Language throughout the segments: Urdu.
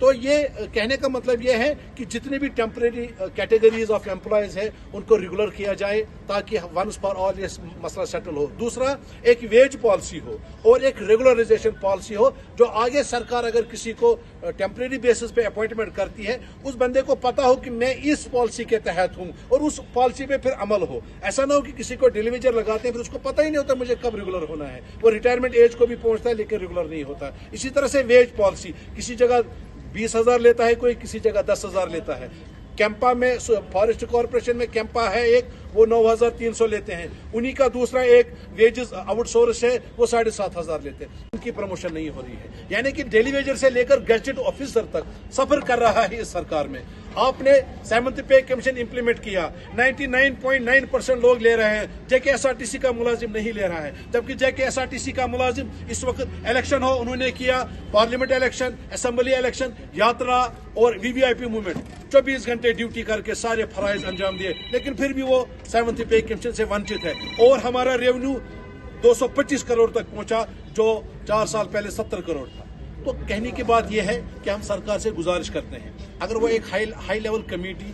تو یہ کہنے کا مطلب یہ ہے کہ جتنے بھی ٹیمپریری کیٹیگریز آف امپلائیز ہیں ان کو ریگولر کیا جائے تاکہ ونس فار آل یہ مسئلہ سیٹل ہو. دوسرا ایک ویج پالیسی ہو اور ایک ریگولرائزیشن پالیسی ہو جو آگے سرکار اگر کسی کو ٹیمپریری بیسس پہ اپوائنٹمنٹ کرتی ہے اس بندے کو پتا ہو کہ میں اس پالیسی کے تحت ہوں اور اس پالیسی پہ پھر عمل ہو. ایسا نہ ہو کہ کسی کو ڈیلیویجر لگاتے ہیں پھر اس کو پتہ ہی نہیں ہوتا مجھے کب ریگولر ہونا ہے, وہ ریٹائرمنٹ ایج کو بھی پہنچتا ہے لیکن ریگولر نہیں ہوتا. اسی طرح سے ویج پالیسی, کسی جگہ 20,000 لیتا ہے کوئی, کسی جگہ 10,000 لیتا ہے. کیمپا میں فارسٹ کارپوریشن میں کیمپا ہے ایک, وہ 9,300 لیتے ہیں. انہی کا دوسرا ایک ویجز آؤٹ سورس ہے, وہ 7,500 لیتے ہیں. ان کی پروموشن نہیں ہو رہی ہے. یعنی کہ ڈیلی ویجر سے لے کر گیزٹ آفیسر تک سفر کر رہا ہے اس سرکار میں. آپ نے 7th پے کمیشن امپلیمنٹ کیا, 99.9% لوگ لے رہے ہیں. JKSRTC کا ملازم نہیں لے رہا ہے, جبکہ JKSRTC کا ملازم اس وقت الیکشن ہو انہوں نے کیا, پارلیمنٹ الیکشن, اسمبلی الیکشن, یاترا اور VVIP موومنٹ, 24 گھنٹے ڈیوٹی کر کے سارے فرائض انجام دیے, لیکن پھر بھی وہ 7th پے کمیشن سے ونچت ہے. اور ہمارا ریونیو 225 کروڑ تک پہنچا جو 4 سال پہلے 70 کروڑ تھا. تو کہنے کی بات یہ ہے کہ ہم سرکار سے گزارش کرتے ہیں اگر وہ ایک ہائی لیول کمیٹی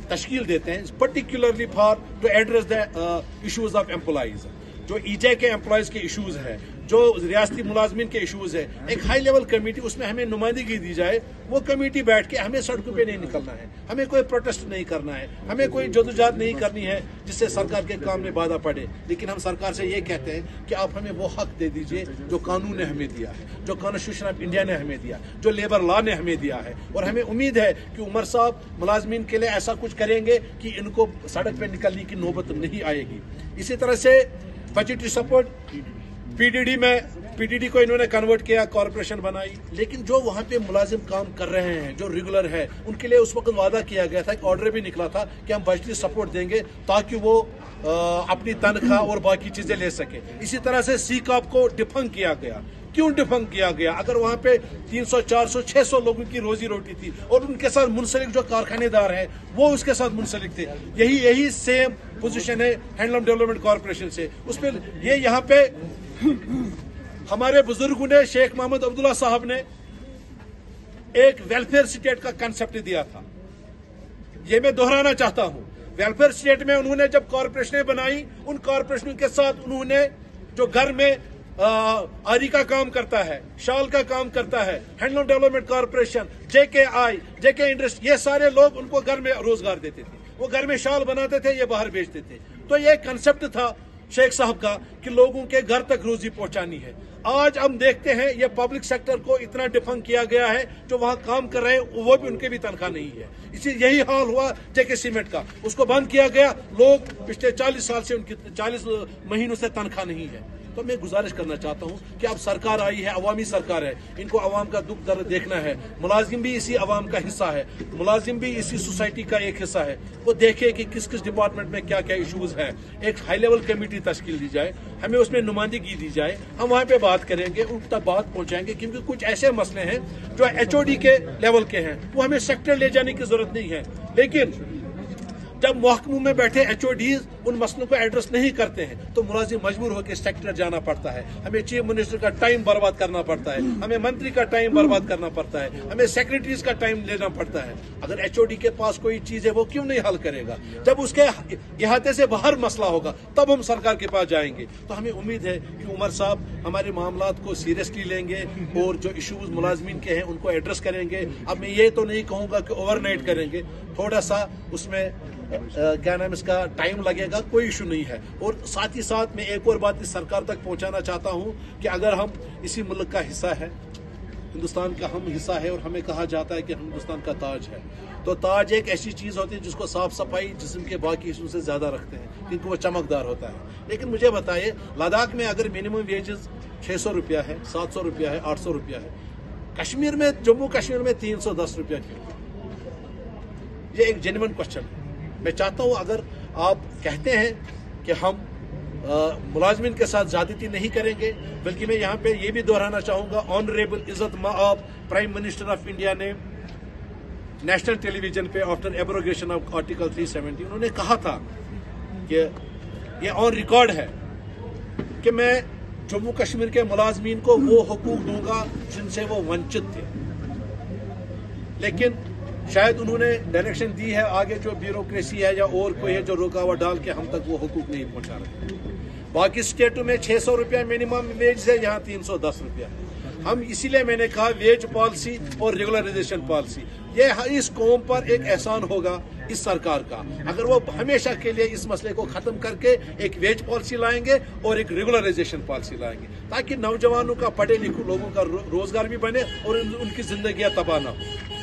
تشکیل دیتے ہیں particularly for to address the issues of employees, جو EJ کے امپلائیز کے ایشوز ہیں, جو ریاستی ملازمین کے ایشوز ہیں, ایک ہائی لیول کمیٹی اس میں ہمیں نمائندگی دی جائے. وہ کمیٹی بیٹھ کے ہمیں سڑکوں پہ نہیں نکلنا ہے, ہمیں کوئی پروٹیسٹ نہیں کرنا ہے, ہمیں کوئی جدوجہد نہیں کرنی ہے جس سے سرکار کے کام میں بادھا پڑے. لیکن ہم سرکار سے یہ کہتے ہیں کہ آپ ہمیں وہ حق دے دیجئے جو قانون نے ہمیں دیا ہے, جو کانسٹیٹیوشن آف انڈیا نے ہمیں دیا, جو لیبر لا نے ہمیں دیا ہے. اور ہمیں امید ہے کہ عمر صاحب ملازمین کے لیے ایسا کچھ کریں گے کہ ان کو سڑک پہ نکلنے کی نوبت نہیں آئے گی. اسی طرح سے بجٹری سپورٹ, PDD کو انہوں نے کنورٹ کیا, کارپوریشن بنائی, لیکن جو وہاں پہ ملازم کام کر رہے ہیں جو ریگولر ہے ان کے لیے اس وقت وعدہ کیا گیا تھا, ایک آرڈر بھی نکلا تھا کہ ہم بجٹری سپورٹ دیں گے تاکہ وہ اپنی تنخواہ اور باقی چیزیں لے سکیں. اسی طرح سے CCOP کو ڈیفنگ کیا گیا. کیوں ڈیفنگ کیا گیا؟ اگر وہاں پہ 300 400 600 لوگوں کی روزی روٹی تھی اور ان کے ساتھ منسلک جو کارخانے دار ہیں وہ اس کے ساتھ منسلک تھے. یہی سیم پوزیشن ہے ہینڈلوم ڈیولپمنٹ کارپوریشن سے. اس پہ یہاں پہ ہمارے بزرگوں نے, شیخ محمد عبداللہ صاحب نے ایک ویلفیئر اسٹیٹ کا کنسپٹ دیا تھا. یہ میں دہرانا چاہتا ہوں. ویلفیئر اسٹیٹ میں انہوں نے جب کارپوریشنیں بنائی, ان کارپوریشنوں کے ساتھ انہوں نے جو گھر میں آری کا کام کرتا ہے, شال کا کام کرتا ہے, handloom development corporation, JK industry, یہ سارے لوگ ان کو گھر میں روزگار دیتے تھے. وہ گھر میں شال بناتے تھے, یہ باہر بیچتے تھے. تو یہ کنسپٹ تھا شیخ صاحب کا کہ لوگوں کے گھر تک روزی پہنچانی ہے. آج ہم دیکھتے ہیں یہ پبلک سیکٹر کو اتنا ڈیفنگ کیا گیا ہے, جو وہاں کام کر رہے ہیں وہ بھی ان کے بھی تنخواہ نہیں ہے. یہی حال ہوا JK سیمنٹ کا, اس کو بند کیا گیا. لوگ پچھلے 40 سال سے ان کی 40 مہینوں سے تنخواہ نہیں ہے. تو میں گزارش کرنا چاہتا ہوں کہ اب سرکار آئی ہے, عوامی سرکار ہے, ان کو عوام کا دکھ درد دیکھنا ہے. ملازم بھی اسی عوام کا حصہ ہے, ملازم بھی اسی سوسائٹی کا ایک حصہ ہے. وہ دیکھے کہ کس ڈپارٹمنٹ میں کیا کیا ایشوز ہیں. ایک ہائی لیول کمیٹی تشکیل دی جائے, ہمیں اس میں نمائندگی دی جائے, ہم وہاں پہ بات کریں گے, ان تک بات پہنچائیں گے. کیونکہ کچھ ایسے مسئلے ہیں جو HOD کے لیول کے ہیں, وہ ہمیں سیکٹر لے جانے کی ضرورت نہیں ہے. لیکن جب محکموں میں بیٹھے HODs ان مسئلوں کو ایڈریس نہیں کرتے ہیں تو ملازم مجبور ہو کے سیکٹر جانا پڑتا ہے. ہمیں چیف منسٹر کا ٹائم برباد کرنا پڑتا ہے, ہمیں منتری کا ٹائم برباد کرنا پڑتا ہے, ہمیں سیکرٹریز کا ٹائم لینا پڑتا ہے. اگر HOD کے پاس کوئی چیز ہے وہ کیوں نہیں حل کرے گا؟ جب اس کے احاطے سے باہر مسئلہ ہوگا تب ہم سرکار کے پاس جائیں گے. تو ہمیں امید ہے کہ عمر صاحب ہمارے معاملات کو سیریسلی لیں گے اور جو ایشوز ملازمین کے ہیں ان کو ایڈریس کریں گے. اب میں یہ تو نہیں کہوں گا کہ اوور نائٹ کریں گے, تھوڑا سا اس میں کیا نام اس کا ٹائم لگے گا, کوئی ایشو نہیں ہے. اور ساتھ ہی ساتھ میں ایک اور بات اس سرکار تک پہنچانا چاہتا ہوں کہ اگر ہم اسی ملک کا حصہ ہے, ہندوستان کا ہم حصہ ہے, اور ہمیں کہا جاتا ہے کہ ہندوستان کا تاج ہے, تو تاج ایک ایسی چیز ہوتی ہے جس کو صاف صفائی جسم کے باقی حصوں سے زیادہ رکھتے ہیں کیونکہ وہ چمکدار ہوتا ہے. لیکن مجھے بتائیے, لداخ میں اگر منیمم ویجز 600 روپیہ ہے, 700 روپیہ ہے, 800 روپیہ ہے, کشمیر میں, جموں کشمیر میں 310 روپیہ کلو. یہ ایک جینوئن کوشچن ہے. میں چاہتا ہوں اگر آپ کہتے ہیں کہ ہم ملازمین کے ساتھ زیادتی نہیں کریں گے, بلکہ میں یہاں پہ یہ بھی دہرانا چاہوں گا, آنریبل عزت مآب پرائم منسٹر آف انڈیا نے نیشنل ٹیلی ویژن پہ آفٹر ایبروگیشن آف آرٹیکل 370 انہوں نے کہا تھا کہ یہ آن ریکارڈ ہے کہ میں جموں کشمیر کے ملازمین کو وہ حقوق دوں گا جن سے وہ ونچت تھے. لیکن شاید انہوں نے ڈائریکشن دی ہے آگے جو بیوروکریسی ہے یا اور کوئی ہے جو رکاوٹ ڈال کے ہم تک وہ حقوق نہیں پہنچا رہے. باقی اسٹیٹوں میں 600 روپیہ منیمم ویج ہے, یہاں 310 روپیہ. ہم اسی لیے میں نے کہا ویج پالیسی اور ریگولرائزیشن پالیسی, یہ اس قوم پر ایک احسان ہوگا اس سرکار کا اگر وہ ہمیشہ کے لیے اس مسئلے کو ختم کر کے ایک ویج پالیسی لائیں گے اور ایک ریگولرائزیشن پالیسی لائیں گے, تاکہ نوجوانوں کا, پڑھے لکھے لوگوں کا روزگار بھی بنے اور ان کی زندگیاں تباہ نہ ہو.